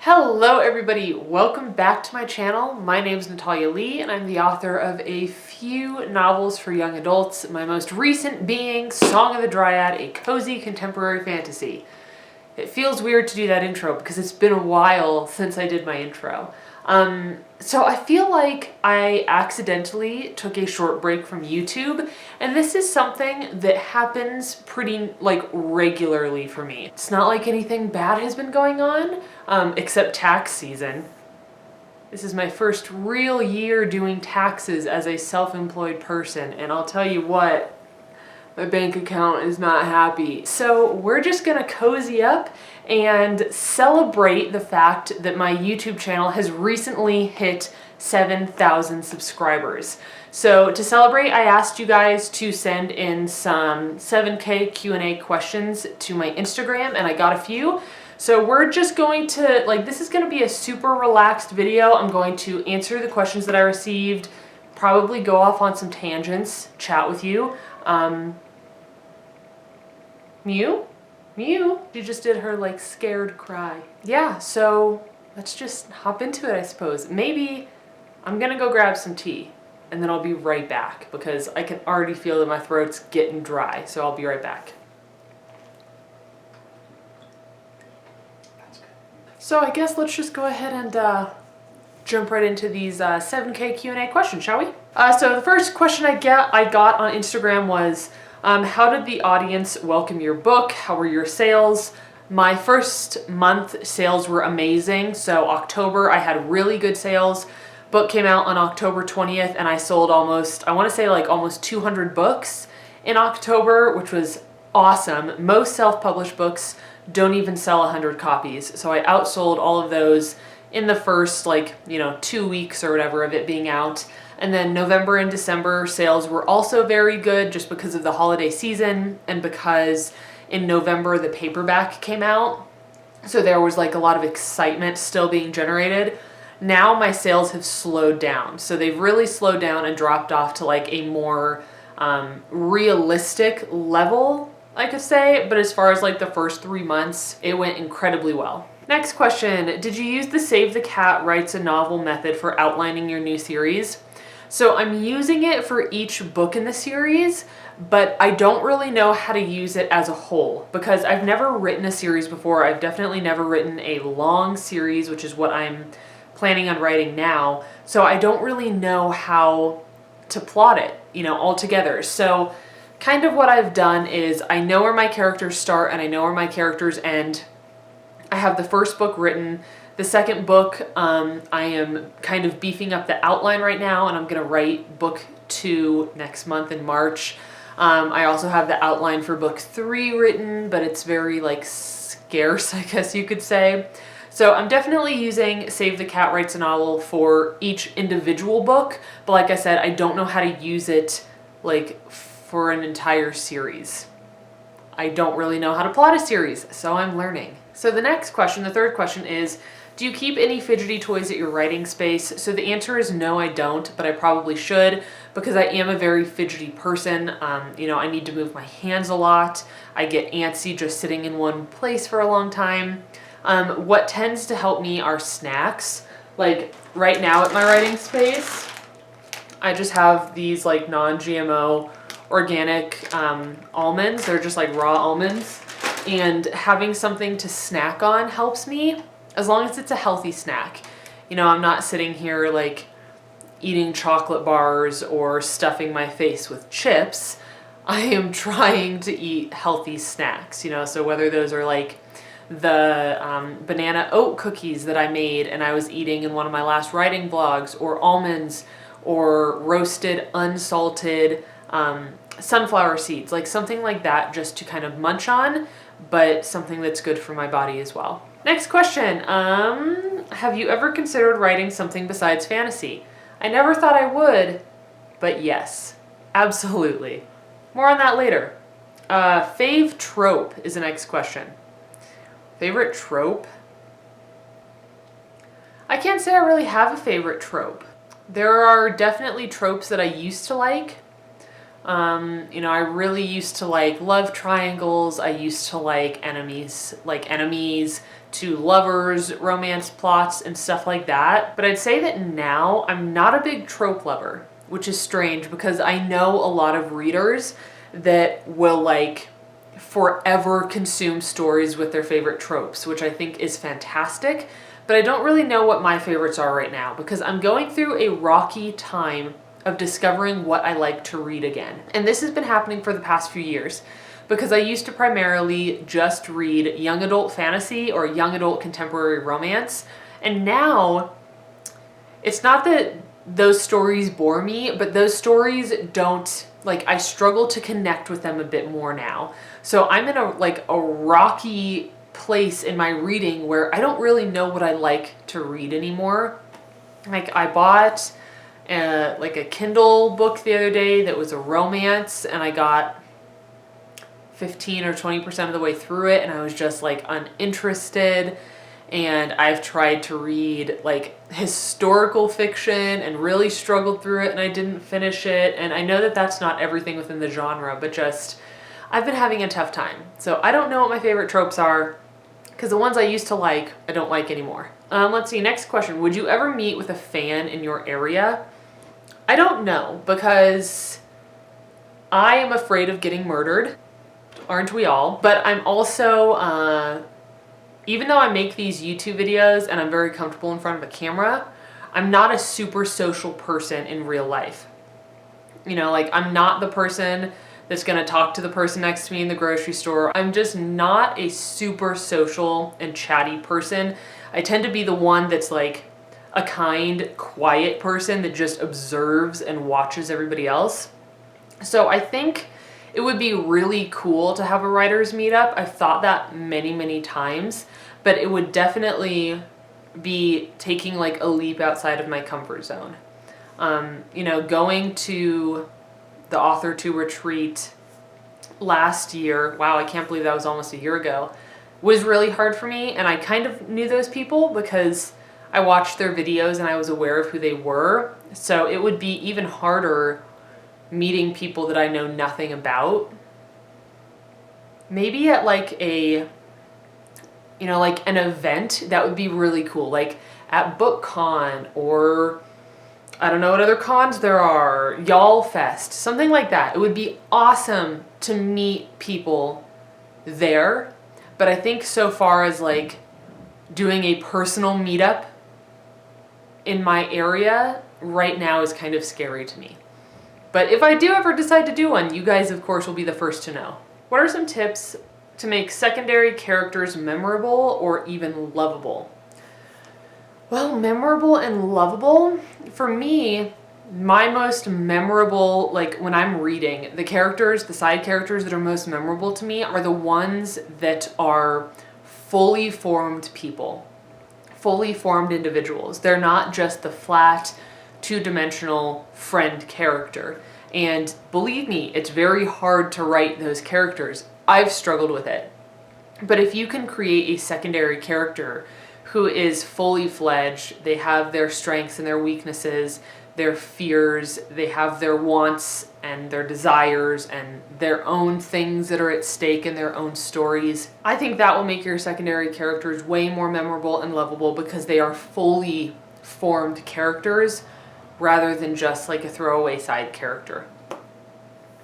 Hello everybody, welcome back to my channel. My name is Natalia Lee and I'm the author of a few novels for young adults, my most recent being Song of the Dryad, a cozy contemporary fantasy. It feels weird to do that intro because it's been a while since I did my intro. So I feel like I accidentally took a short break from YouTube, and this is something that happens pretty regularly for me. It's not like anything bad has been going on, except tax season. This is my first real year doing taxes as a self-employed person, and I'll tell you what, my bank account is not happy. So we're just gonna cozy up and celebrate the fact that my YouTube channel has recently hit 7,000 subscribers. So to celebrate, I asked you guys to send in some 7K Q&A questions to my Instagram, and I got a few. So we're just going to, this is gonna be a super relaxed video. I'm going to answer the questions that I received, probably go off on some tangents, chat with you. Mew? Mew? She just did her scared cry. Yeah, so let's just hop into it, I suppose. Maybe I'm gonna go grab some tea and then I'll be right back because I can already feel that my throat's getting dry, so I'll be right back. That's good. So I guess let's just go ahead and jump right into these 7K Q&A questions, shall we? So the first question I got on Instagram was, how did the audience welcome your book? How were your sales? My first month sales were amazing. So October, I had really good sales. Book came out on October 20th and I sold almost 200 books in October, which was awesome. Most self-published books don't even sell 100 copies. So I outsold all of those in the first 2 weeks or whatever of it being out. And then November and December sales were also very good just because of the holiday season and because in November the paperback came out. So there was a lot of excitement still being generated. Now my sales have slowed down. So they've really slowed down and dropped off to a more realistic level, I could say. But as far as the first 3 months, it went incredibly well. Next question, did you use the Save the Cat Writes a Novel method for outlining your new series? So I'm using it for each book in the series, but I don't really know how to use it as a whole because I've never written a series before. I've definitely never written a long series, which is what I'm planning on writing now. So I don't really know how to plot it, all together. So kind of what I've done is I know where my characters start and I know where my characters end. I have the first book written. The second book, I am kind of beefing up the outline right now, and I'm going to write book 2 next month in March. I also have the outline for book 3 written, but it's very scarce, I guess you could say. So I'm definitely using Save the Cat Writes a Novel for each individual book, but like I said, I don't know how to use it for an entire series. I don't really know how to plot a series, so I'm learning. So the next question, the third question is, do you keep any fidgety toys at your writing space? So the answer is no, I don't, but I probably should because I am a very fidgety person. I need to move my hands a lot. I get antsy just sitting in one place for a long time. What tends to help me are snacks. Right now at my writing space, I just have these non-GMO organic almonds. They're just raw almonds. And having something to snack on helps me, as long as it's a healthy snack. I'm not sitting here eating chocolate bars or stuffing my face with chips. I am trying to eat healthy snacks, so whether those are the banana oat cookies that I made and I was eating in one of my last writing vlogs, or almonds, or roasted, unsalted sunflower seeds, something like that, just to kind of munch on, but something that's good for my body as well. Next question, have you ever considered writing something besides fantasy? I never thought I would, but yes, absolutely. More on that later. Fave trope is the next question. Favorite trope? I can't say I really have a favorite trope. There are definitely tropes that I used to like. You know, I really used to like love triangles. I used to like enemies to lovers, romance plots, and stuff like that. But I'd say that now I'm not a big trope lover, which is strange because I know a lot of readers that will like forever consume stories with their favorite tropes, which I think is fantastic. But I don't really know what my favorites are right now because I'm going through a rocky time of discovering what I like to read again. And this has been happening for the past few years because I used to primarily just read young adult fantasy or young adult contemporary romance. And now it's not that those stories bore me, but those stories don't, like, I struggle to connect with them a bit more now. So I'm in a rocky place in my reading where I don't really know what I like to read anymore. Like, I bought a Kindle book the other day that was a romance, and I got 15 or 20% of the way through it, and I was just like uninterested. And I've tried to read like historical fiction and really struggled through it, and I didn't finish it. And I know that that's not everything within the genre, but just I've been having a tough time. So I don't know what my favorite tropes are because the ones I used to like, I don't like anymore. Let's see, next question. Would you ever meet with a fan in your area? I don't know, because I am afraid of getting murdered. Aren't we all? But I'm also, even though I make these YouTube videos and I'm very comfortable in front of a camera, I'm not a super social person in real life. You know, like, I'm not the person that's gonna talk to the person next to me in the grocery store. I'm just not a super social and chatty person. I tend to be the one that's like a kind, quiet person that just observes and watches everybody else. So I think it would be really cool to have a writer's meetup. I've thought that many, many times, but it would definitely be taking like a leap outside of my comfort zone. You know, going to the authortube retreat last year, wow, I can't believe that was almost a year ago, was really hard for me. And I kind of knew those people because I watched their videos and I was aware of who they were. So it would be even harder meeting people that I know nothing about. Maybe at like a, you know, like an event, that would be really cool. Like at BookCon, or I don't know what other cons there are, Y'all Fest, something like that. It would be awesome to meet people there. But I think so far as like doing a personal meetup in my area right now is kind of scary to me. But if I do ever decide to do one, you guys of course will be the first to know. What are some tips to make secondary characters memorable or even lovable? Well, memorable and lovable, for me, my most memorable, like when I'm reading, the characters, the side characters that are most memorable to me are the ones that are fully formed people, fully formed individuals. They're not just the flat, two-dimensional friend character. And believe me, it's very hard to write those characters. I've struggled with it. But if you can create a secondary character who is fully fledged, they have their strengths and their weaknesses, their fears, they have their wants and their desires and their own things that are at stake in their own stories, I think that will make your secondary characters way more memorable and lovable because they are fully formed characters rather than just like a throwaway side character.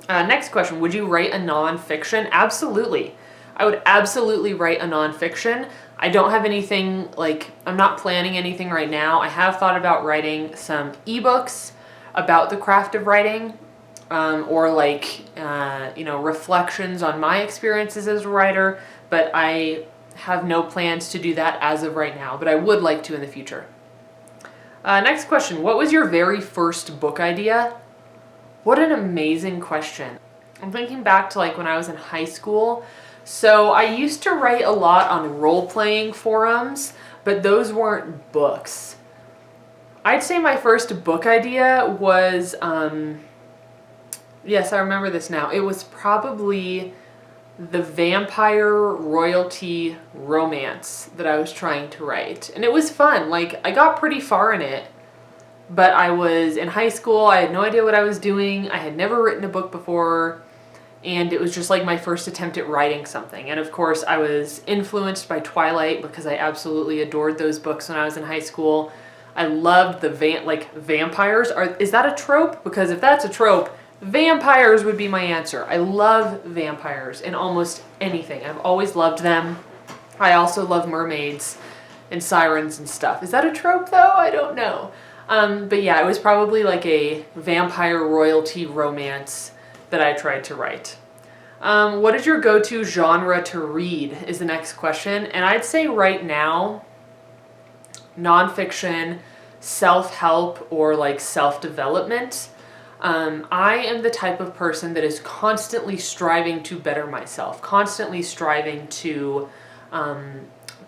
Next question, would you write a nonfiction? Absolutely. I would absolutely write a nonfiction. I don't have anything, like, I'm not planning anything right now. I have thought about writing some ebooks about the craft of writing, or like, you know, reflections on my experiences as a writer, but I have no plans to do that as of right now, but I would like to in the future. Next question, what was your very first book idea? What an amazing question. I'm thinking back to like when I was in high school. So I used to write a lot on role-playing forums, but those weren't books. I'd say my first book idea was, yes, I remember this now. It was probably the vampire royalty romance that I was trying to write. And it was fun. Like, I got pretty far in it, but I was in high school. I had no idea what I was doing. I had never written a book before, and it was just like my first attempt at writing something. And of course, I was influenced by Twilight because I absolutely adored those books when I was in high school. I loved the vampires. Is that a trope? Because if that's a trope, vampires would be my answer. I love vampires in almost anything. I've always loved them. I also love mermaids and sirens and stuff. Is that a trope though? I don't know. But yeah, it was probably like a vampire royalty romance that I tried to write. What is your go-to genre to read is the next question. And I'd say right now, nonfiction, self-help, or like self-development. I am the type of person that is constantly striving to better myself, constantly striving to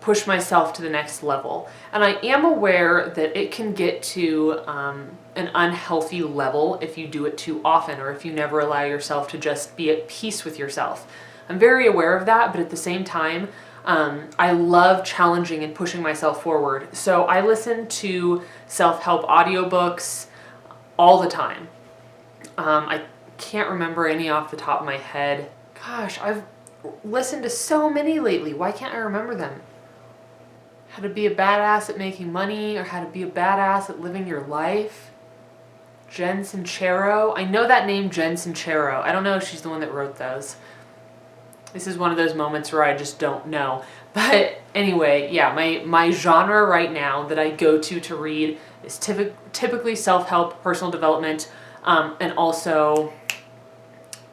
push myself to the next level. And I am aware that it can get to an unhealthy level if you do it too often, or if you never allow yourself to just be at peace with yourself. I'm very aware of that, but at the same time, I love challenging and pushing myself forward. So I listen to self-help audiobooks all the time. I can't remember any off the top of my head. Gosh, I've listened to so many lately. Why can't I remember them? How to be a badass at making money, or how to be a badass at living your life. Jen Sincero. I know that name, Jen Sincero. I don't know if she's the one that wrote those. This is one of those moments where I just don't know. But anyway, yeah, my genre right now that I go to read is typically self-help, personal development, and also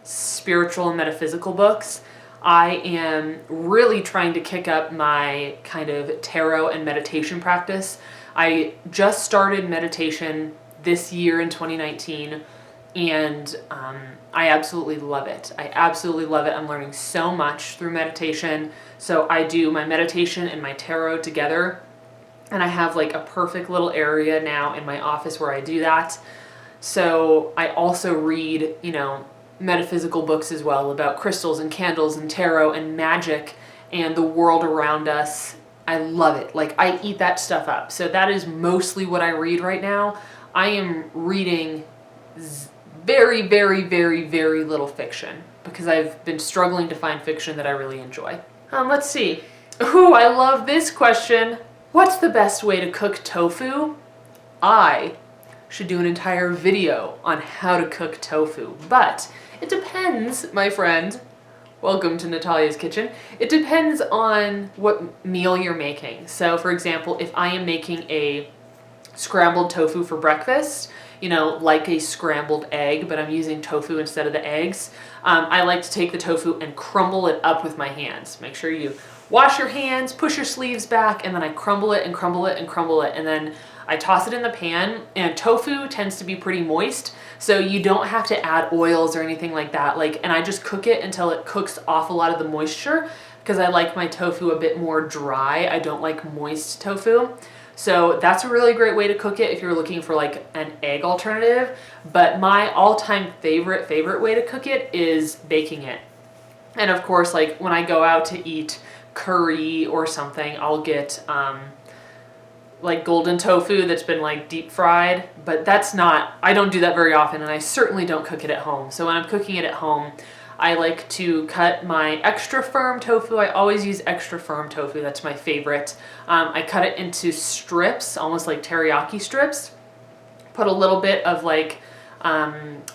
spiritual and metaphysical books. I am really trying to kick up my kind of tarot and meditation practice. I just started meditation this year in 2019, and I absolutely love it. I absolutely love it. I'm learning so much through meditation. So I do my meditation and my tarot together, and I have like a perfect little area now in my office where I do that. So I also read, metaphysical books as well about crystals and candles and tarot and magic and the world around us. I love it. Like, I eat that stuff up. So that is mostly what I read right now. I am reading very, very, very, very little fiction because I've been struggling to find fiction that I really enjoy. Let's see. Ooh, I love this question. What's the best way to cook tofu? I should do an entire video on how to cook tofu, but it depends, my friend. Welcome to Natalia's Kitchen. It depends on what meal you're making. So for example, if I am making a scrambled tofu for breakfast, like a scrambled egg, but I'm using tofu instead of the eggs, I like to take the tofu and crumble it up with my hands. Make sure you wash your hands, push your sleeves back, and then I crumble it and crumble it and crumble it, and then I toss it in the pan. And tofu tends to be pretty moist, so you don't have to add oils or anything like that. And I just cook it until it cooks off a lot of the moisture, because I like my tofu a bit more dry. I don't like moist tofu. So that's a really great way to cook it if you're looking for like an egg alternative. But my all-time favorite way to cook it is baking it. And of course, like when I go out to eat curry or something, I'll get like golden tofu that's been like deep fried, but I don't do that very often, and I certainly don't cook it at home. So when I'm cooking it at home, I like to cut my extra firm tofu. I always use extra firm tofu. That's my favorite. I cut it into strips, almost like teriyaki strips. Put a little bit of like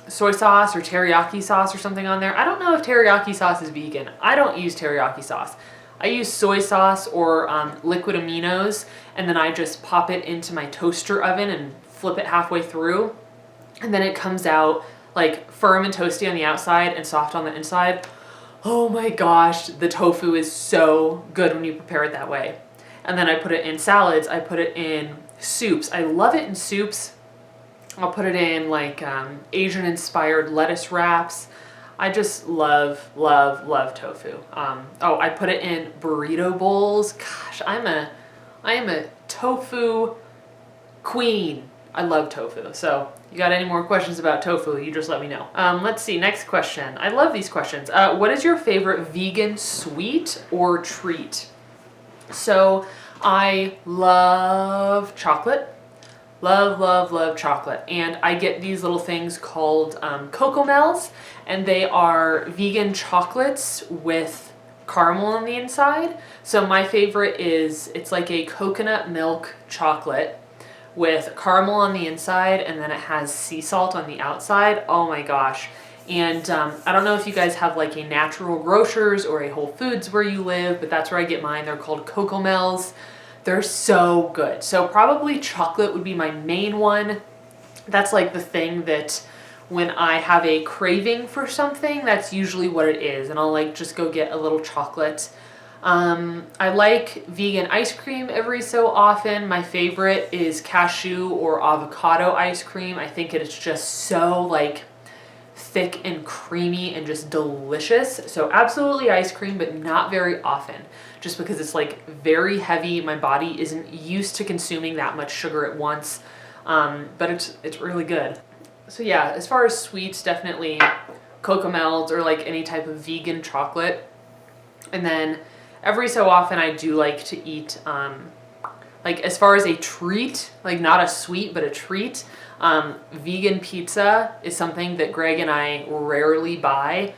soy sauce or teriyaki sauce or something on there. I don't know if teriyaki sauce is vegan. I don't use teriyaki sauce. I use soy sauce or liquid aminos, and then I just pop it into my toaster oven and flip it halfway through. And then it comes out like firm and toasty on the outside and soft on the inside. Oh my gosh, the tofu is so good when you prepare it that way. And then I put it in salads. I put it in soups. I love it in soups. I'll put it in like Asian-inspired lettuce wraps. I just love, love, love tofu. I put it in burrito bowls. Gosh, I am a tofu queen. I love tofu. So you got any more questions about tofu, you just let me know. Let's see, next question. I love these questions. What is your favorite vegan sweet or treat? So I love chocolate, Love, love, love chocolate. And I get these little things called Cocomels, and they are vegan chocolates with caramel on the inside. So my favorite is, it's like a coconut milk chocolate with caramel on the inside, and then it has sea salt on the outside. Oh my gosh. And I don't know if you guys have like a Natural Grocers or a Whole Foods where you live, but that's where I get mine. They're called Cocomels. They're so good. So probably chocolate would be my main one. That's like the thing that when I have a craving for something, that's usually what it is. And I'll like just go get a little chocolate. I like vegan ice cream every so often. My favorite is cashew or avocado ice cream. I think it is just so like thick and creamy and just delicious. So absolutely ice cream, but not very often, just because it's like very heavy. My body isn't used to consuming that much sugar at once, but it's really good. So yeah, as far as sweets, definitely Cocomels or like any type of vegan chocolate. And then every so often I do like to eat, like as far as a treat, like not a sweet, but a treat, vegan pizza is something that Greg and I rarely buy,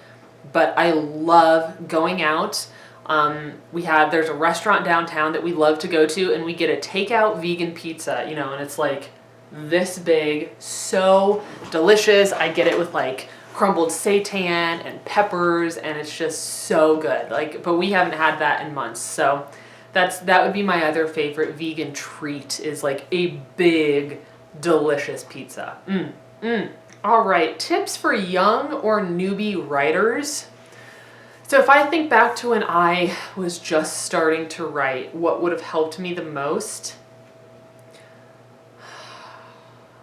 but I love going out. There's a restaurant downtown that we love to go to, and we get a takeout vegan pizza, you know, and it's like this big, so delicious. I get it with like crumbled seitan and peppers, and it's just so good. Like, but we haven't had that in months. So that would be my other favorite vegan treat, is like a big, delicious pizza. All right, tips for young or newbie writers. So if I think back to when I was just starting to write, what would have helped me the most?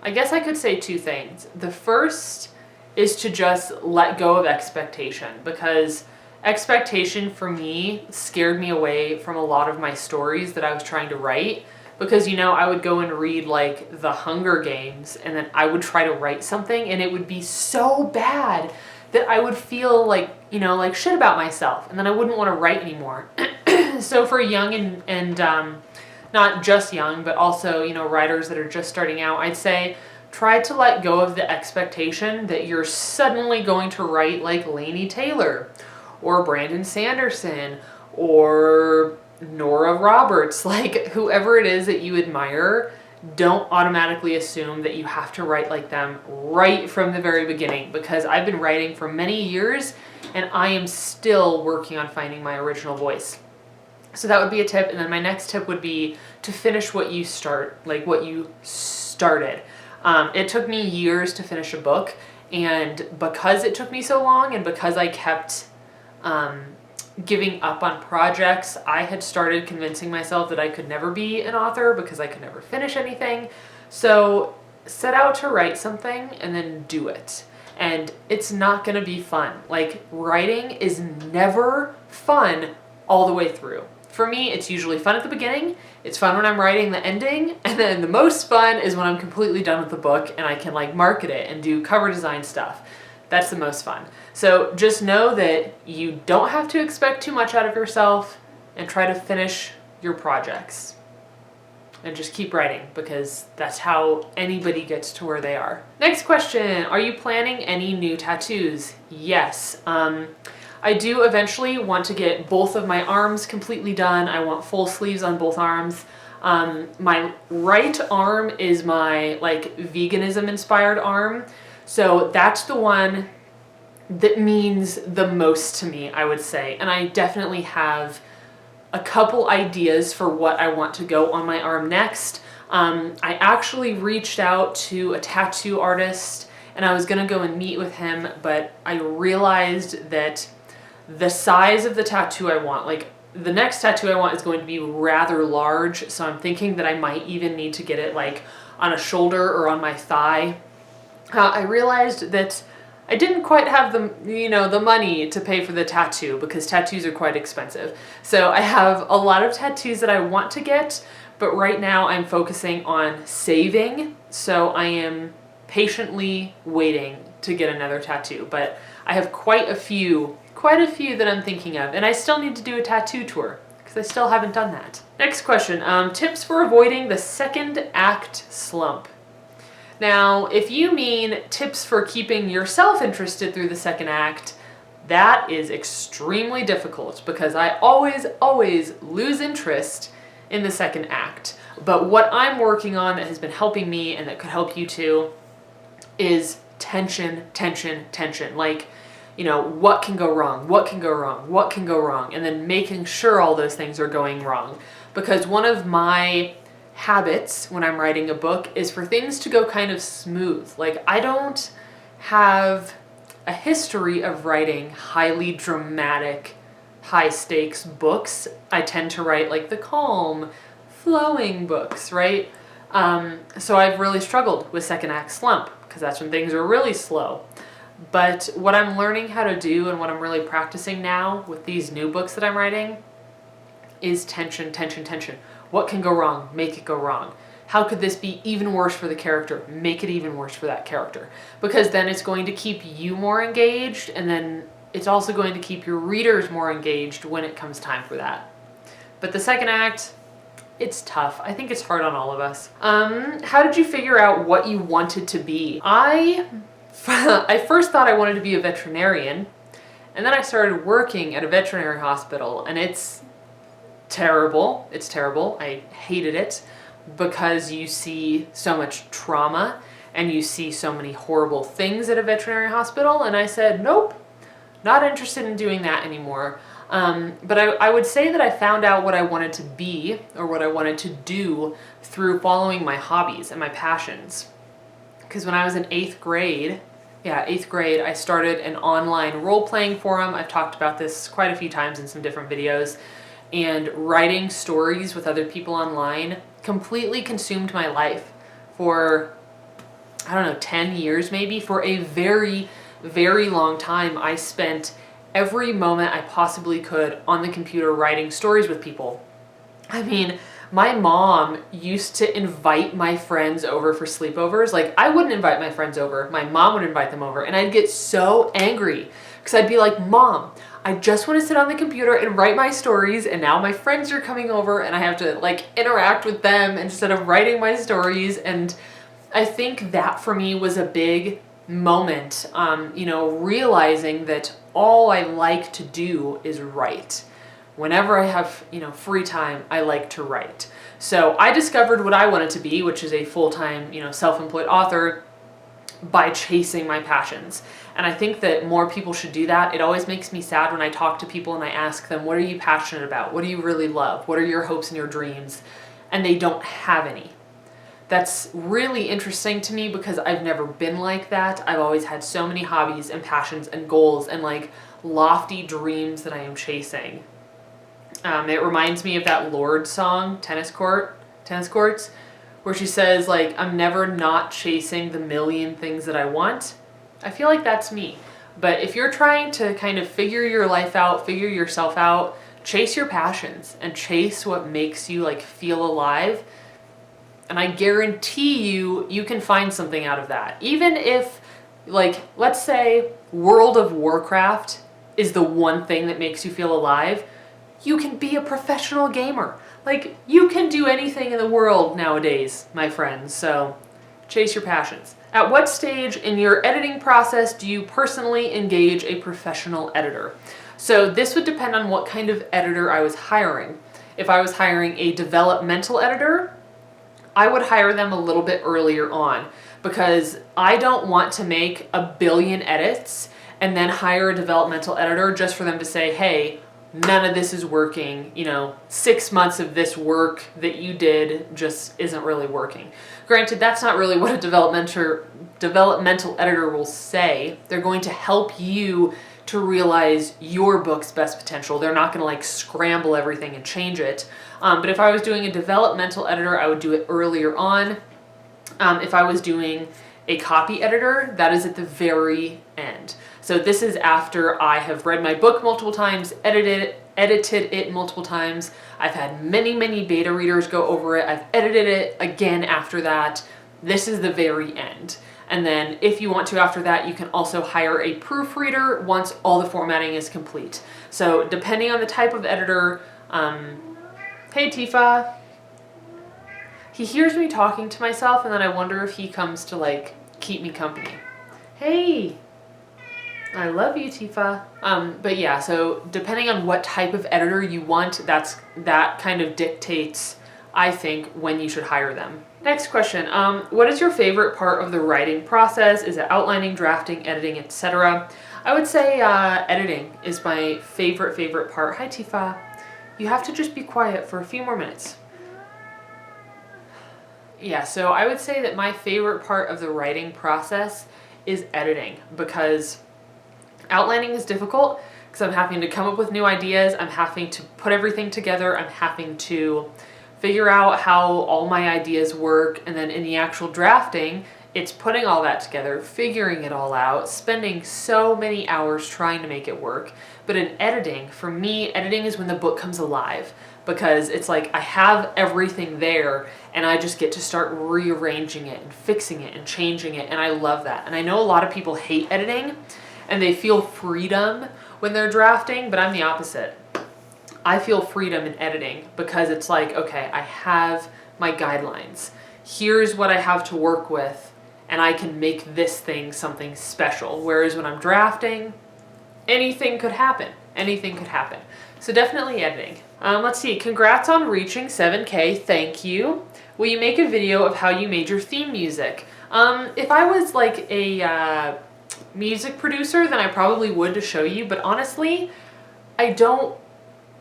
I guess I could say two things. The first is to just let go of expectation, because expectation for me scared me away from a lot of my stories that I was trying to write. Because, you know, I would go and read like The Hunger Games, and then I would try to write something, and it would be so bad that I would feel like, you know, like shit about myself, and then I wouldn't want to write anymore. So for young and not just young, but also, you know, writers that are just starting out, I'd say try to let go of the expectation that you're suddenly going to write like Laini Taylor or Brandon Sanderson or Nora Roberts. Like, whoever it is that you admire, don't automatically assume that you have to write like them right from the very beginning, because I've been writing for many years and I am still working on finding my original voice. So that would be a tip. And then my next tip would be to finish what you start, like what you started. It took me years to finish a book, and because it took me so long and because I kept giving up on projects, I had started convincing myself that I could never be an author because I could never finish anything. So set out to write something and then do it. And it's not going to be fun. Like, writing is never fun all the way through. For me, it's usually fun at the beginning, it's fun when I'm writing the ending, and then the most fun is when I'm completely done with the book and I can like market it and do cover design stuff. That's the most fun. So just know that you don't have to expect too much out of yourself, and try to finish your projects. And just keep writing, because that's how anybody gets to where they are. Next question, are you planning any new tattoos? Yes. I do eventually want to get both of my arms completely done. I want full sleeves on both arms. My right arm is my like veganism inspired arm. So that's the one that means the most to me, I would say. And I definitely have a couple ideas for what I want to go on my arm next. I actually reached out to a tattoo artist, and I was gonna go and meet with him, but I realized that the size of the tattoo I want, like the next tattoo I want is going to be rather large, so I'm thinking that I might even need to get it like on a shoulder or on my thigh. I realized that I didn't quite have the money to pay for the tattoo, because tattoos are quite expensive. So I have a lot of tattoos that I want to get, but right now I'm focusing on saving. So I am patiently waiting to get another tattoo, but I have quite a few that I'm thinking of, and I still need to do a tattoo tour because I still haven't done that. Next question, tips for avoiding the second act slump. Now, if you mean tips for keeping yourself interested through the second act, that is extremely difficult because I always lose interest in the second act. But what I'm working on that has been helping me and that could help you too is tension, tension, tension. Like, what can go wrong? What can go wrong? What can go wrong? And then making sure all those things are going wrong. Because one of my habits when I'm writing a book is for things to go kind of smooth. Like, I don't have a history of writing highly dramatic, high stakes books. I tend to write like the calm, flowing books, right? So I've really struggled with second act slump because that's when things are really slow. But what I'm learning how to do and what I'm really practicing now with these new books that I'm writing is tension, tension, tension. What can go wrong? Make it go wrong. How could this be even worse for the character? Make it even worse for that character. Because then it's going to keep you more engaged, and then it's also going to keep your readers more engaged when it comes time for that. But the second act, it's tough. I think it's hard on all of us. How did you figure out what you wanted to be? I first thought I wanted to be a veterinarian, and then I started working at a veterinary hospital, and it's terrible. It's terrible. I hated it because you see so much trauma and you see so many horrible things at a veterinary hospital, and I said, nope, not interested in doing that anymore. But I would say that I found out what I wanted to be or what I wanted to do through following my hobbies and my passions. Because when I was in 8th grade, I started an online role-playing forum. I've talked about this quite a few times in some different videos. And writing stories with other people online completely consumed my life for, 10 years maybe. For a very, very long time, I spent every moment I possibly could on the computer writing stories with people. I mean, my mom used to invite my friends over for sleepovers. Like, I wouldn't invite my friends over. My mom would invite them over, and I'd get so angry because I'd be like, Mom, I just want to sit on the computer and write my stories, and now my friends are coming over and I have to interact with them instead of writing my stories. And I think that for me was a big moment, realizing that all I like to do is write. Whenever I have, free time, I like to write. So I discovered what I wanted to be, which is a full-time, self-employed author, by chasing my passions. And I think that more people should do that. It always makes me sad when I talk to people and I ask them, what are you passionate about? What do you really love? What are your hopes and your dreams? And they don't have any. That's really interesting to me because I've never been like that. I've always had so many hobbies and passions and goals and lofty dreams that I am chasing. It reminds me of that Lorde song, Tennis Courts, where she says, I'm never not chasing the million things that I want. I feel like that's me. But if you're trying to kind of figure your life out, figure yourself out, chase your passions and chase what makes you feel alive. And I guarantee you can find something out of that. Even if, let's say World of Warcraft is the one thing that makes you feel alive, you can be a professional gamer. You can do anything in the world nowadays, my friends, so chase your passions. At what stage in your editing process do you personally engage a professional editor? So this would depend on what kind of editor I was hiring. If I was hiring a developmental editor, I would hire them a little bit earlier on because I don't want to make a billion edits and then hire a developmental editor just for them to say, hey, none of this is working, 6 months of this work that you did just isn't really working. Granted, that's not really what a developmental editor will say. They're going to help you to realize your book's best potential. They're not going to scramble everything and change it. But if I was doing a developmental editor, I would do it earlier on. If I was doing a copy editor, that is at the very end. So this is after I have read my book multiple times, edited it multiple times. I've had many beta readers go over it. I've edited it again after that. This is the very end. And then if you want to after that, you can also hire a proofreader once all the formatting is complete. So depending on the type of editor, hey Tifa. He hears me talking to myself, and then I wonder if he comes to like keep me company. Hey, I love you, Tifa. But yeah, so depending on what type of editor you want, that kind of dictates, I think, when you should hire them. Next question. What is your favorite part of the writing process? Is it outlining, drafting, editing, etc.? I would say editing is my favorite part. Hi, Tifa. You have to just be quiet for a few more minutes. Yeah, so I would say that my favorite part of the writing process is editing, because outlining is difficult because I'm having to come up with new ideas, I'm having to put everything together, I'm having to figure out how all my ideas work, and then in the actual drafting, it's putting all that together, figuring it all out, spending so many hours trying to make it work. But in editing, for me, editing is when the book comes alive, because it's like I have everything there and I just get to start rearranging it and fixing it and changing it, and I love that. And I know a lot of people hate editing and they feel freedom when they're drafting, but I'm the opposite. I feel freedom in editing because it's like, okay, I have my guidelines. Here's what I have to work with, and I can make this thing something special. Whereas when I'm drafting, anything could happen. Anything could happen. So definitely editing. Let's see. Congrats on reaching 7K. Thank you. Will you make a video of how you made your theme music? If I was like a music producer, then I probably would to show you. But honestly, I don't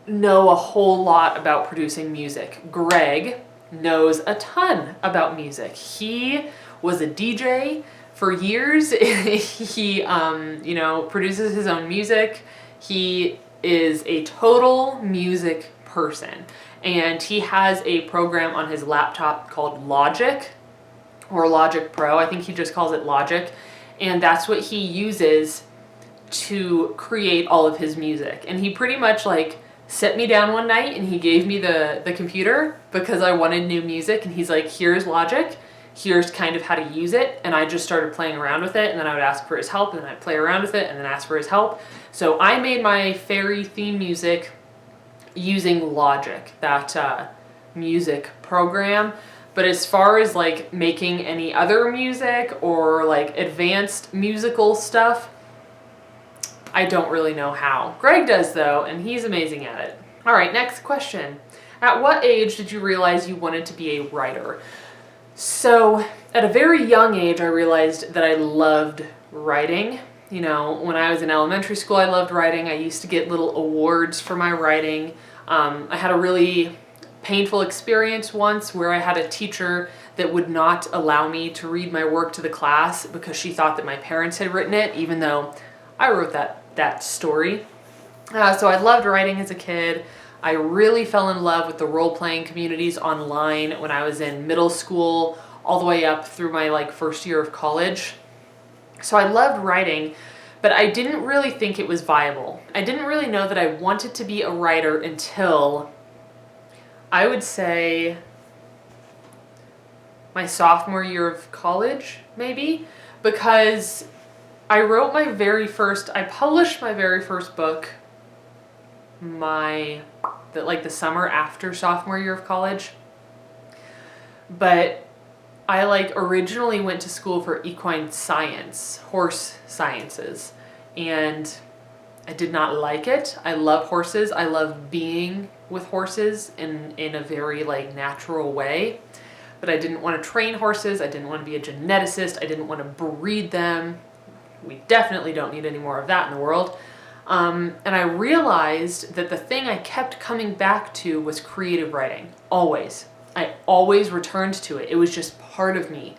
know a whole lot about producing music. Greg knows a ton about music. He was a DJ for years. He, produces his own music. He is a total music person. And he has a program on his laptop called Logic, or Logic Pro. I think he just calls it Logic. And that's what he uses to create all of his music. And he pretty much like set me down one night and he gave me the computer because I wanted new music, and he's like, here's Logic, here's kind of how to use it. And I just started playing around with it, and then I would ask for his help, and then I'd play around with it and then ask for his help. So I made my fairy theme music using Logic, that music program. But as far as like making any other music or like advanced musical stuff, I don't really know how. Greg does though, and he's amazing at it. All right, next question. At what age did you realize you wanted to be a writer? So at a very young age, I realized that I loved writing. You know, when I was in elementary school, I loved writing. I used to get little awards for my writing. I had a really painful experience once where I had a teacher that would not allow me to read my work to the class because she thought that my parents had written it, even though I wrote that story. So I loved writing as a kid. I really fell in love with the role-playing communities online when I was in middle school, all the way up through my like first year of college. So I loved writing, but I didn't really think it was viable. I didn't really know that I wanted to be a writer until, I would say, my sophomore year of college, maybe, because I published my very first book the summer after sophomore year of college. But I originally went to school for equine science, horse sciences, and I did not like it. I love horses. I love being with horses in a very natural way. But I didn't want to train horses. I didn't want to be a geneticist. I didn't want to breed them. We definitely don't need any more of that in the world. And I realized that the thing I kept coming back to was creative writing. Always. I always returned to it. It was just part of me.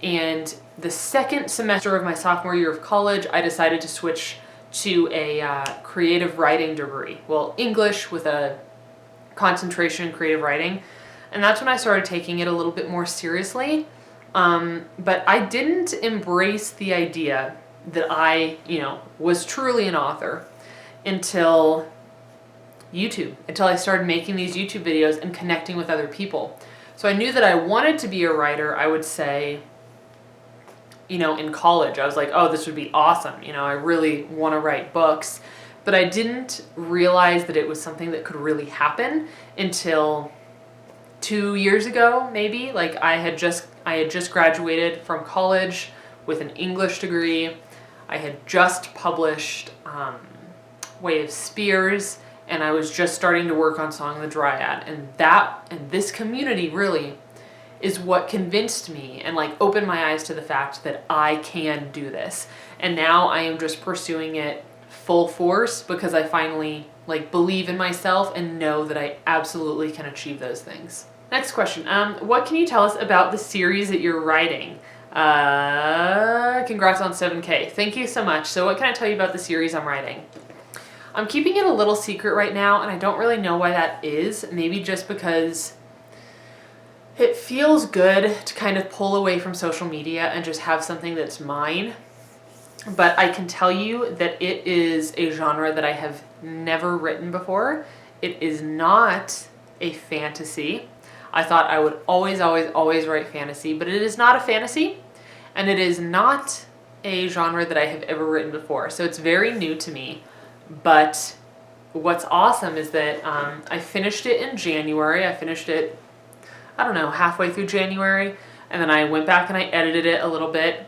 And the second semester of my sophomore year of college, I decided to switch to a creative writing degree. Well, English with a concentration in creative writing. And that's when I started taking it a little bit more seriously. But I didn't embrace the idea that I, was truly an author until YouTube, until I started making these YouTube videos and connecting with other people. So I knew that I wanted to be a writer, I would say, in college. I was like, oh, this would be awesome. I really want to write books. But I didn't realize that it was something that could really happen until 2 years ago, maybe. Like I had just graduated from college with an English degree. I had just published Way of Spears, and I was just starting to work on Song of the Dryad, and this community really is what convinced me and like opened my eyes to the fact that I can do this. And now I am just pursuing it full force because I finally like believe in myself and know that I absolutely can achieve those things. Next question. What can you tell us about the series that you're writing? Congrats on 7K. Thank you so much. So what can I tell you about the series I'm writing? I'm keeping it a little secret right now, and I don't really know why that is. Maybe just because it feels good to kind of pull away from social media and just have something that's mine. But I can tell you that it is a genre that I have never written before. It is not a fantasy. I thought I would always write fantasy, but it is not a fantasy, and it is not a genre that I have ever written before. So it's very new to me. But what's awesome is that I finished it in January. I finished it, I don't know, halfway through January, and then I went back and I edited it a little bit,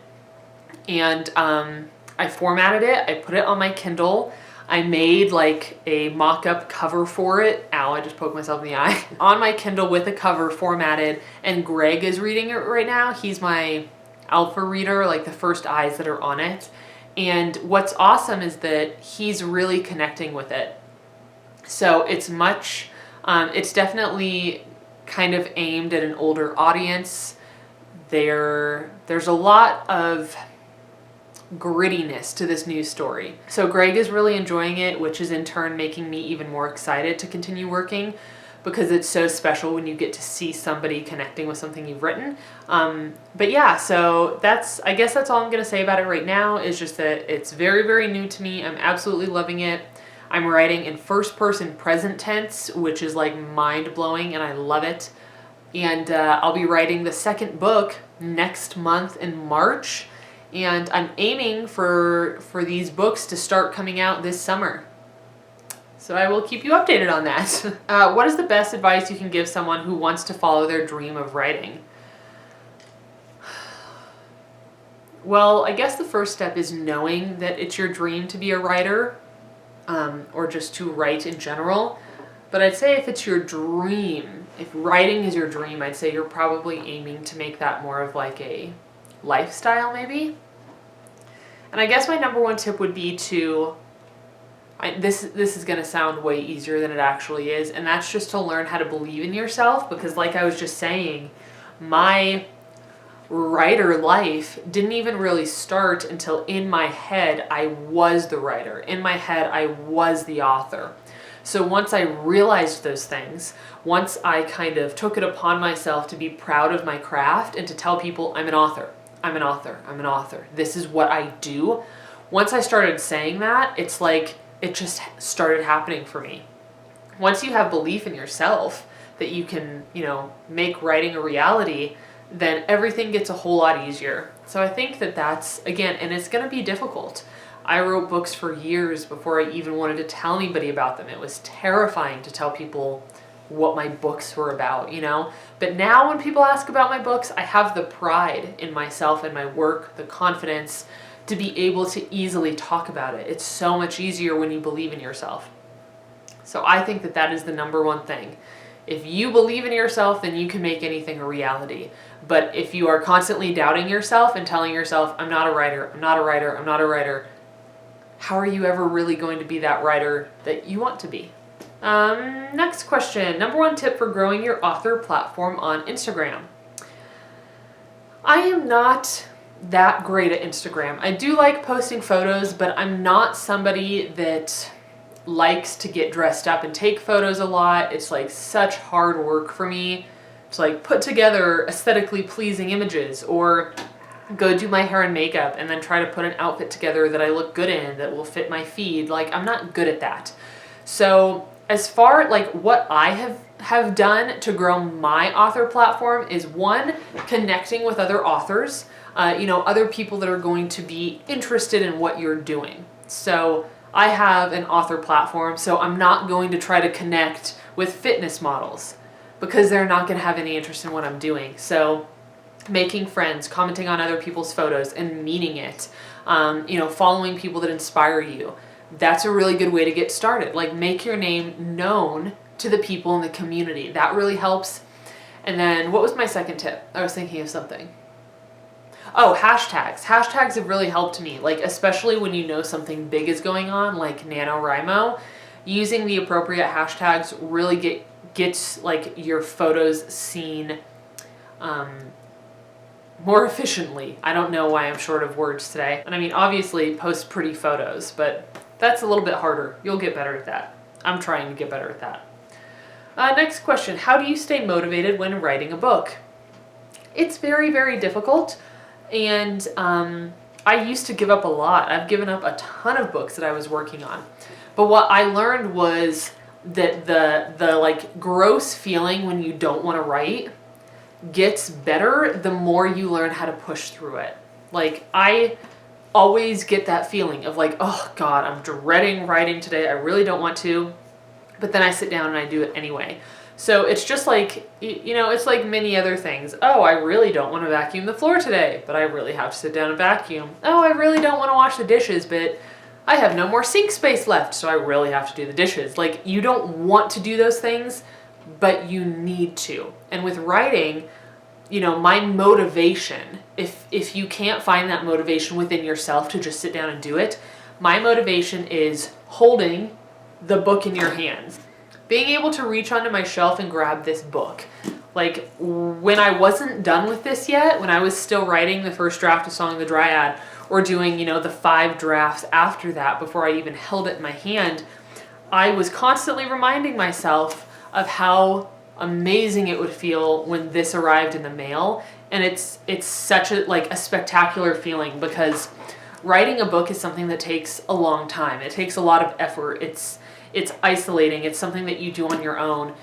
and I formatted it. I put it on my Kindle. I made like a mock-up cover for it. Ow, I just poked myself in the eye. On my Kindle with a cover formatted, and Greg is reading it right now. He's my alpha reader, like the first eyes that are on it. And what's awesome is that he's really connecting with it. So it's it's definitely kind of aimed at an older audience. There's a lot of grittiness to this new story. So Greg is really enjoying it, which is in turn making me even more excited to continue working, because it's so special when you get to see somebody connecting with something you've written. But yeah, so I guess that's all I'm going to say about it right now, is just that it's very, very new to me. I'm absolutely loving it. I'm writing in first person present tense, which is like mind-blowing, and I love it. And I'll be writing the second book next month in March, and I'm aiming for these books to start coming out this summer. So I will keep you updated on that. What is the best advice you can give someone who wants to follow their dream of writing? Well, I guess the first step is knowing that it's your dream to be a writer, or just to write in general. But I'd say if it's your dream, if writing is your dream, I'd say you're probably aiming to make that more of like a lifestyle maybe. And I guess my number one tip would be this is going to sound way easier than it actually is, and that's just to learn how to believe in yourself, because like I was just saying, my writer life didn't even really start until in my head I was the writer. In my head I was the author. So once I realized those things, once I kind of took it upon myself to be proud of my craft and to tell people I'm an author, I'm an author, I'm an author, this is what I do. Once I started saying that, it's like it just started happening for me. Once you have belief in yourself that you can, make writing a reality, then everything gets a whole lot easier. So I think that's, again, and it's going to be difficult. I wrote books for years before I even wanted to tell anybody about them. It was terrifying to tell people what my books were about, But now when people ask about my books, I have the pride in myself and my work, the confidence to be able to easily talk about it. It's so much easier when you believe in yourself. So I think that is the number one thing. If you believe in yourself, then you can make anything a reality. But if you are constantly doubting yourself and telling yourself, I'm not a writer, I'm not a writer, I'm not a writer, how are you ever really going to be that writer that you want to be? Next question. Number one tip for growing your author platform on Instagram. I am not that great at Instagram. I do like posting photos, but I'm not somebody that likes to get dressed up and take photos a lot. It's like such hard work for me to like put together aesthetically pleasing images, or go do my hair and makeup and then try to put an outfit together that I look good in, that will fit my feed. Like, I'm not good at that. So as far like what I have done to grow my author platform is, one, connecting with other authors, other people that are going to be interested in what you're doing. So I have an author platform, so I'm not going to try to connect with fitness models. because they're not going to have any interest in what I'm doing. So making friends, commenting on other people's photos and meaning it, following people that inspire you. That's a really good way to get started. Like, make your name known to the people in the community. That really helps. And then what was my second tip? I was thinking of something. Oh, hashtags. Hashtags have really helped me, like, especially when you know something big is going on, like NaNoWriMo. Using the appropriate hashtags really gets like your photos seen more efficiently. I don't know why I'm short of words today. And I mean, obviously post pretty photos, but that's a little bit harder. You'll get better at that. I'm trying to get better at that. Next question. How do you stay motivated when writing a book? It's very, very difficult. And I used to give up a lot. I've given up a ton of books that I was working on. But what I learned was that the like gross feeling when you don't want to write gets better the more you learn how to push through it. Like, I always get that feeling of like, oh God, I'm dreading writing today. I really don't want to. But then I sit down and I do it anyway. So it's just like, it's like many other things. Oh, I really don't want to vacuum the floor today, but I really have to sit down and vacuum. Oh, I really don't want to wash the dishes, but I have no more sink space left, so I really have to do the dishes. Like, you don't want to do those things, but you need to. And with writing, my motivation, if you can't find that motivation within yourself to just sit down and do it, my motivation is holding the book in your hands. Being able to reach onto my shelf and grab this book. Like, when I wasn't done with this yet, when I was still writing the first draft of Song of the Dryad, or doing, the 5 drafts after that before I even held it in my hand, I was constantly reminding myself of how amazing it would feel when this arrived in the mail. And it's such a spectacular feeling, because writing a book is something that takes a long time. It takes a lot of effort. It's isolating. It's something that you do on your own.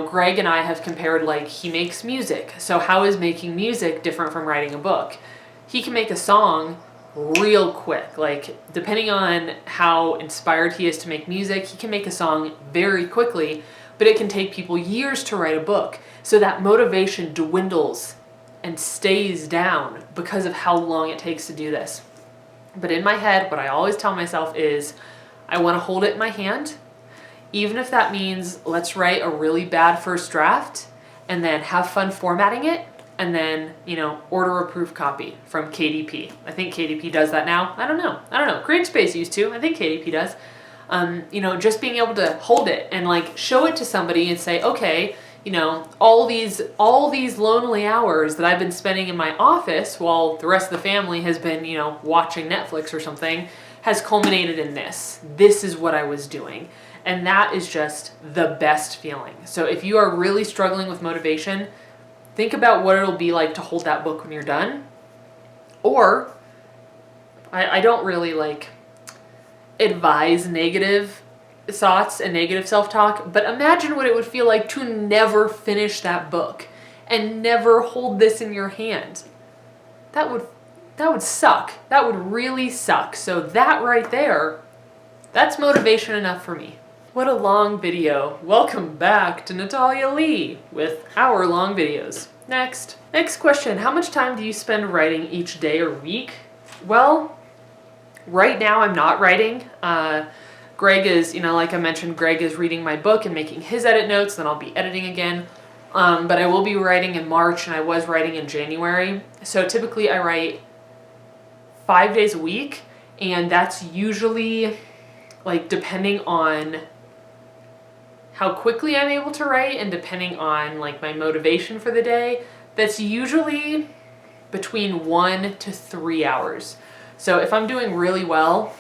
Greg and I have compared, like, he makes music. So how is making music different from writing a book? He can make a song real quick. Like, depending on how inspired he is to make music, he can make a song very quickly, but it can take people years to write a book. So that motivation dwindles and stays down because of how long it takes to do this. But in my head, what I always tell myself is, I want to hold it in my hand, even if that means let's write a really bad first draft and then have fun formatting it, and then, order a proof copy from KDP. I think KDP does that now. I don't know. CreateSpace used to. I think KDP does. Just being able to hold it and like show it to somebody and say, okay, all these lonely hours that I've been spending in my office while the rest of the family has been, watching Netflix or something, has culminated in this. This is what I was doing. And that is just the best feeling. So if you are really struggling with motivation, think about what it'll be like to hold that book when you're done. Or, I don't really advise negative thoughts and negative self-talk, but imagine what it would feel like to never finish that book and never hold this in your hand. That would suck. That would really suck. So that right there, that's motivation enough for me. What a long video. Welcome back to Natalia Lee with hour-long videos. Next question. How much time do you spend writing each day or week? Well, right now I'm not writing. Greg is, like I mentioned, Greg is reading my book and making his edit notes, then I'll be editing again. But I will be writing in March, and I was writing in January. So typically I write 5 days a week, and that's usually, depending on how quickly I'm able to write and depending on my motivation for the day, that's usually between 1 to 3 hours. So if I'm doing really well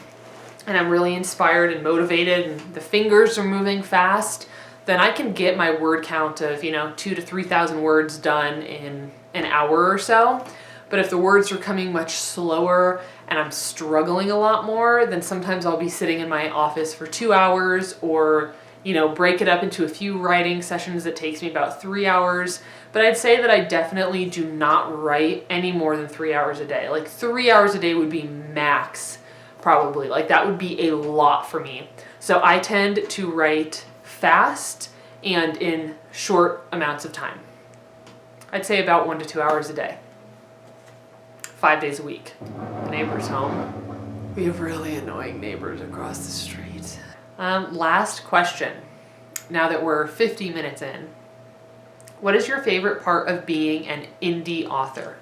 and I'm really inspired and motivated and the fingers are moving fast, then I can get my word count of, 2,000 to 3,000 words done in an hour or so. But if the words are coming much slower and I'm struggling a lot more, then sometimes I'll be sitting in my office for 2 hours, or break it up into a few writing sessions that takes me about 3 hours. But I'd say that I definitely do not write any more than 3 hours a day. 3 hours a day would be max, probably. That would be a lot for me. So I tend to write fast and in short amounts of time. I'd say about 1 to 2 hours a day, 5 days a week. The neighbor's home. We have really annoying neighbors across the street. Last question. Now that we're 50 minutes in, what is your favorite part of being an indie author?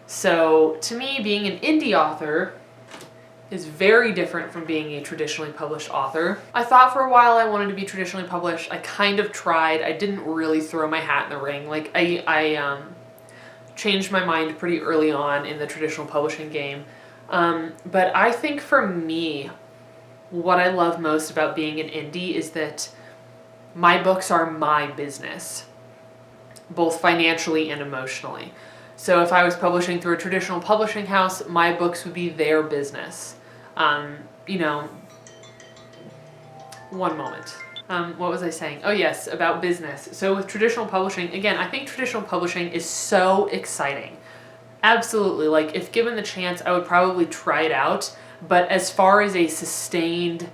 So to me, being an indie author is very different from being a traditionally published author. I thought for a while I wanted to be traditionally published. I kind of tried. I didn't really throw my hat in the ring. Like I changed my mind pretty early on in the traditional publishing game. But I think for me, what I love most about being an indie is that my books are my business, both financially and emotionally. So if I was publishing through a traditional publishing house, my books would be their business. You know, one moment. What was I saying? Oh yes, about business. So with traditional publishing, again, I think traditional publishing is so exciting. Absolutely. Like if given the chance, I would probably try it out. But as far as a sustained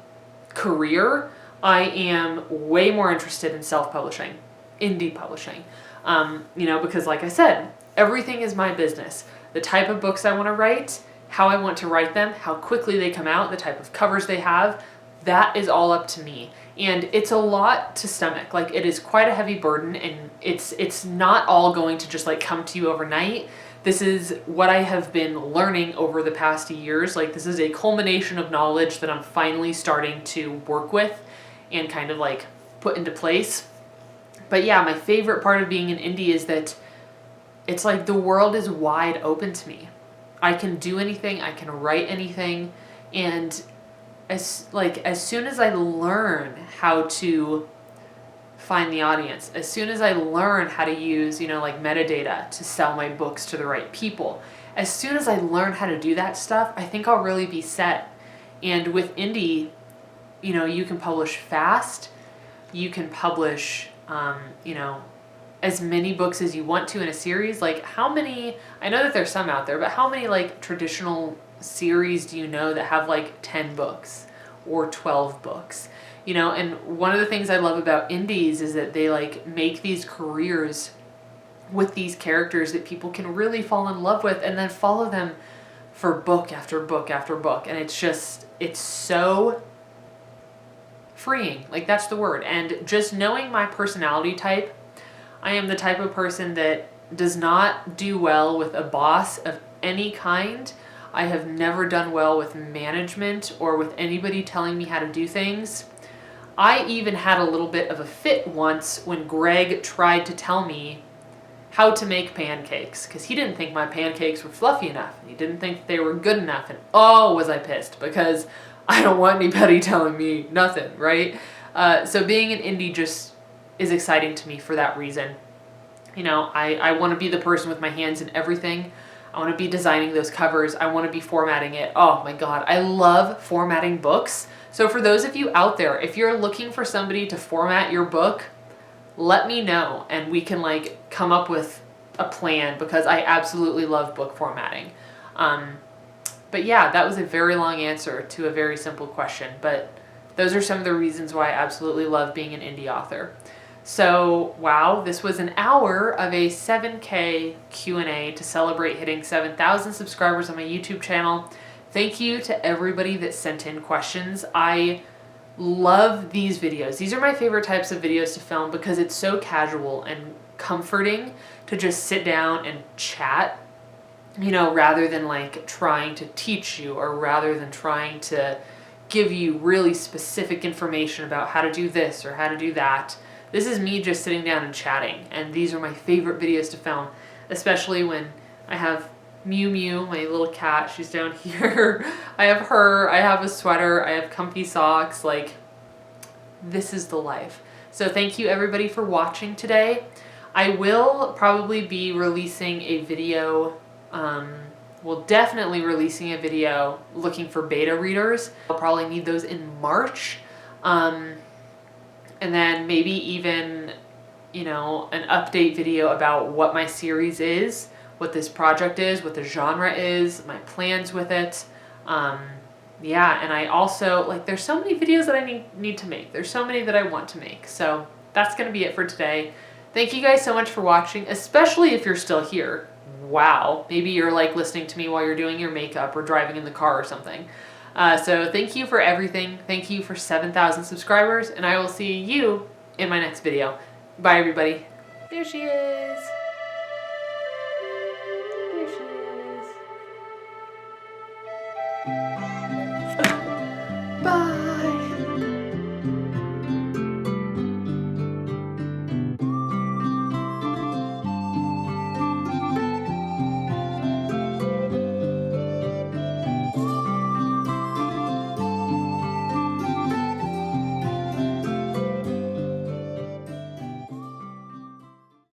career, I am way more interested in self-publishing, indie publishing. You know, because like I said, everything is my business. The type of books I want to write, how I want to write them, how quickly they come out, the type of covers they have, that is all up to me. And it's a lot to stomach. Like it is quite a heavy burden, and it's not all going to just like come to you overnight. This is what I have been learning over the past years. Like this is a culmination of knowledge that I'm finally starting to work with and kind of like put into place. But yeah, my favorite part of being an indie is that it's like the world is wide open to me. I can do anything, I can write anything, and as soon as I learn how to find the audience, as soon as I learn how to use, you know, like metadata to sell my books to the right people, as soon as I learn how to do that stuff, I think I'll really be set. And with indie, you know, you can publish fast, you can publish, you know, as many books as you want to in a series. Like how many, I know that there's some out there, but how many like traditional series do you know that have like 10 books or 12 books? You know, and one of the things I love about indies is that they like make these careers with these characters that people can really fall in love with and then follow them for book after book after book. And it's just, it's so freeing. Like that's the word. And just knowing my personality type, I am the type of person that does not do well with a boss of any kind. I have never done well with management or with anybody telling me how to do things. I even had a little bit of a fit once when Greg tried to tell me how to make pancakes because he didn't think my pancakes were fluffy enough. He didn't think they were good enough. And oh, was I pissed, because I don't want anybody telling me nothing, right? So being an indie just is exciting to me for that reason. You know, I want to be the person with my hands in everything. I want to be designing those covers. I want to be formatting it. Oh my God, I love formatting books. So for those of you out there, if you're looking for somebody to format your book, let me know and we can like come up with a plan, because I absolutely love book formatting. But yeah, that was a very long answer to a very simple question, but those are some of the reasons why I absolutely love being an indie author. So, wow, this was an hour of a 7K Q&A to celebrate hitting 7,000 subscribers on my YouTube channel. Thank you to everybody that sent in questions. I love these videos. These are my favorite types of videos to film because it's so casual and comforting to just sit down and chat, you know, rather than like trying to teach you or rather than trying to give you really specific information about how to do this or how to do that. This is me just sitting down and chatting, and these are my favorite videos to film, especially when I have Mew Mew, my little cat. She's down here. I have her, I have a sweater, I have comfy socks. Like, this is the life. So thank you everybody for watching today. I will probably be releasing a video, well, definitely releasing a video looking for beta readers. I'll probably need those in March. And then maybe even, you know, an update video about what my series is, what this project is, what the genre is, my plans with it. Yeah, and I also, like, there's so many videos that I need to make. There's so many that I want to make. So that's going to be it for today. Thank you guys so much for watching, especially if you're still here. Wow. Maybe you're like listening to me while you're doing your makeup or driving in the car or something. So thank you for everything. Thank you for 7,000 subscribers, and I will see you in my next video. Bye, everybody. There she is. There she is.